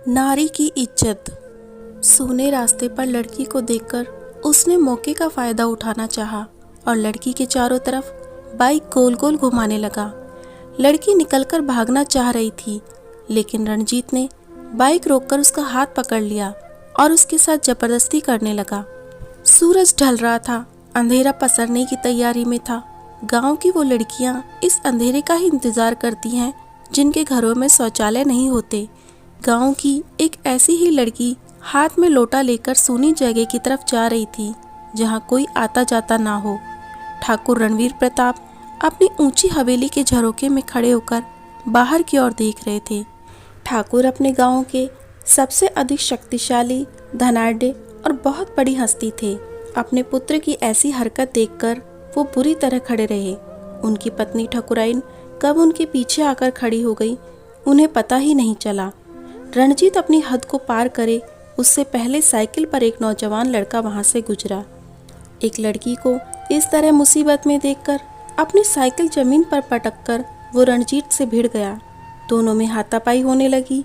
नारी की इज्जत। सूने रास्ते पर लड़की को देखकर उसने मौके का फायदा उठाना चाहा और लड़की के चारों तरफ बाइक गोल गोल घुमाने लगा। लड़की निकलकर भागना चाह रही थी, लेकिन रणजीत ने बाइक रोककर उसका हाथ पकड़ लिया और उसके साथ जबरदस्ती करने लगा। सूरज ढल रहा था, अंधेरा पसरने की तैयारी में था। गांव की वो लड़कियां इस अंधेरे का ही इंतजार करती हैं जिनके घरों में शौचालय नहीं होते। गांव की एक ऐसी ही लड़की हाथ में लोटा लेकर सूनी जगह की तरफ जा रही थी जहां कोई आता जाता ना हो। ठाकुर रणवीर प्रताप अपनी ऊंची हवेली के झरोखे में खड़े होकर बाहर की ओर देख रहे थे। ठाकुर अपने गांव के सबसे अधिक शक्तिशाली, धनाढ्य और बहुत बड़ी हस्ती थे। अपने पुत्र की ऐसी हरकत देखकर वो बुरी तरह खड़े रहे। उनकी पत्नी ठकुराइन कब उनके पीछे आकर खड़ी हो गई, उन्हें पता ही नहीं चला। रणजीत अपनी हद को पार करे उससे पहले साइकिल पर एक नौजवान लड़का वहां से गुजरा। एक लड़की को इस तरह मुसीबत में देखकर अपनी साइकिल जमीन पर पटककर वो रणजीत से भिड़ गया। दोनों में हाथापाई होने लगी।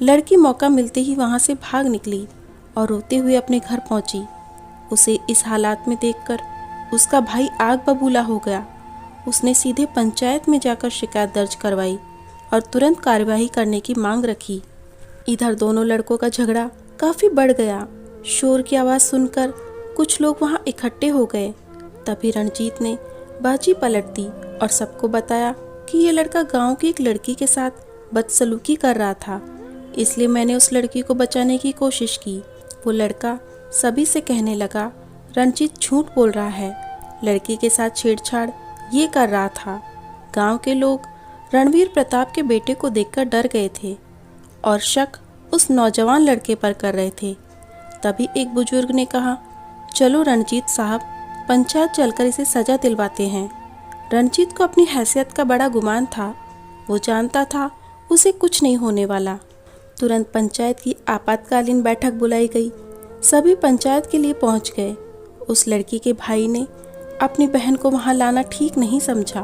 लड़की मौका मिलते ही वहां से भाग निकली और रोते हुए अपने घर पहुंची। उसे इस हालात में देखकर उसका भाई आग बबूला हो गया। उसने सीधे पंचायत में जाकर शिकायत दर्ज करवाई और तुरंत कार्यवाही करने की मांग रखी। इधर दोनों लड़कों का झगड़ा काफी बढ़ गया। शोर की आवाज सुनकर कुछ लोग वहां इकट्ठे हो गए। तभी रणजीत ने बाजी पलट दी और सबको बताया कि ये लड़का गांव की एक लड़की के साथ बदसलूकी कर रहा था, इसलिए मैंने उस लड़की को बचाने की कोशिश की। वो लड़का सभी से कहने लगा, रणजीत झूठ बोल रहा है, लड़की के साथ छेड़छाड़ ये कर रहा था। गांव के लोग रणवीर प्रताप के बेटे को देखकर डर गए थे और शक उस नौजवान लड़के पर कर रहे थे। तभी एक बुजुर्ग ने कहा, चलो रणजीत साहब, पंचायत चलकर इसे सजा दिलवाते हैं। रणजीत को अपनी हैसियत का बड़ा गुमान था। वो जानता था उसे कुछ नहीं होने वाला। तुरंत पंचायत की आपातकालीन बैठक बुलाई गई। सभी पंचायत के लिए पहुंच गए। उस लड़की के भाई ने अपनी बहन को वहां लाना ठीक नहीं समझा।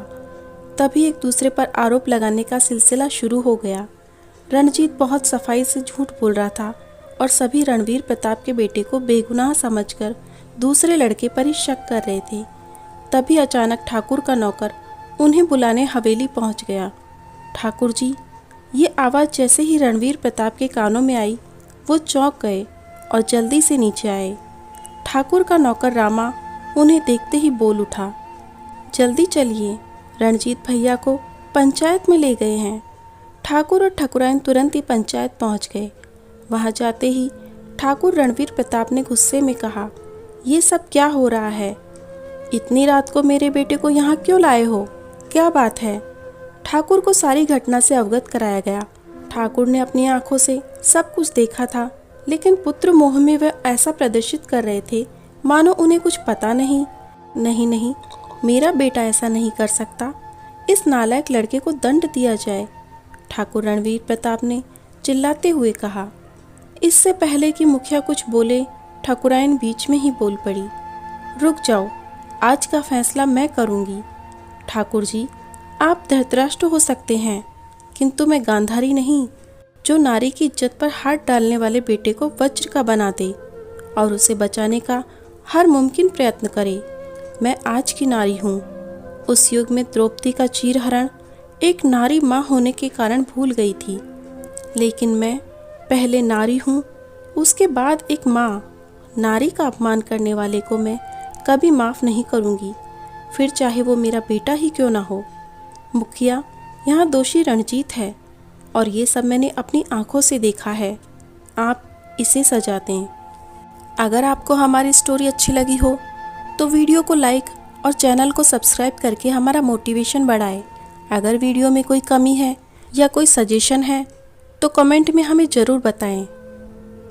तभी एक दूसरे पर आरोप लगाने का सिलसिला शुरू हो गया। रणजीत बहुत सफाई से झूठ बोल रहा था और सभी रणवीर प्रताप के बेटे को बेगुनाह समझकर दूसरे लड़के पर ही शक कर रहे थे। तभी अचानक ठाकुर का नौकर उन्हें बुलाने हवेली पहुंच गया। ठाकुर जी, ये आवाज़ जैसे ही रणवीर प्रताप के कानों में आई, वो चौंक गए और जल्दी से नीचे आए। ठाकुर का नौकर रामा उन्हें देखते ही बोल उठा, जल्दी चलिए, रणजीत भैया को पंचायत में ले गए हैं। ठाकुर और ठकुराइन तुरंत ही पंचायत पहुंच गए। वहां जाते ही ठाकुर रणवीर प्रताप ने गुस्से में कहा, ये सब क्या हो रहा है? इतनी रात को मेरे बेटे को यहाँ क्यों लाए हो? क्या बात है? ठाकुर को सारी घटना से अवगत कराया गया। ठाकुर ने अपनी आंखों से सब कुछ देखा था, लेकिन पुत्र मोह में वह ऐसा प्रदर्शित कर रहे थे मानो उन्हें कुछ पता नहीं। नहीं नहीं, मेरा बेटा ऐसा नहीं कर सकता। इस नालायक लड़के को दंड दिया जाए, ठाकुर रणवीर प्रताप ने चिल्लाते हुए कहा। इससे पहले कि मुखिया कुछ बोले, ठकुराइन बीच में ही बोल पड़ी, रुक जाओ, आज का फैसला मैं करूंगी। ठाकुर जी, आप धृतराष्ट्र हो सकते हैं, किंतु मैं गांधारी नहीं, जो नारी की इज्जत पर हाथ डालने वाले बेटे को वज्र का बना दे और उसे बचाने का हर मुमकिन प्रयत्न करे। मैं आज की नारी हूँ। उस युग में द्रौपदी का चीरहरण एक नारी माँ होने के कारण भूल गई थी, लेकिन मैं पहले नारी हूँ, उसके बाद एक माँ। नारी का अपमान करने वाले को मैं कभी माफ़ नहीं करूँगी, फिर चाहे वो मेरा बेटा ही क्यों ना हो। मुखिया, यहाँ दोषी रणजीत है और ये सब मैंने अपनी आंखों से देखा है। आप इसे सजा दें। अगर आपको हमारी स्टोरी अच्छी लगी हो तो वीडियो को लाइक और चैनल को सब्सक्राइब करके हमारा मोटिवेशन बढ़ाएं। अगर वीडियो में कोई कमी है या कोई सजेशन है तो कमेंट में हमें ज़रूर बताएं।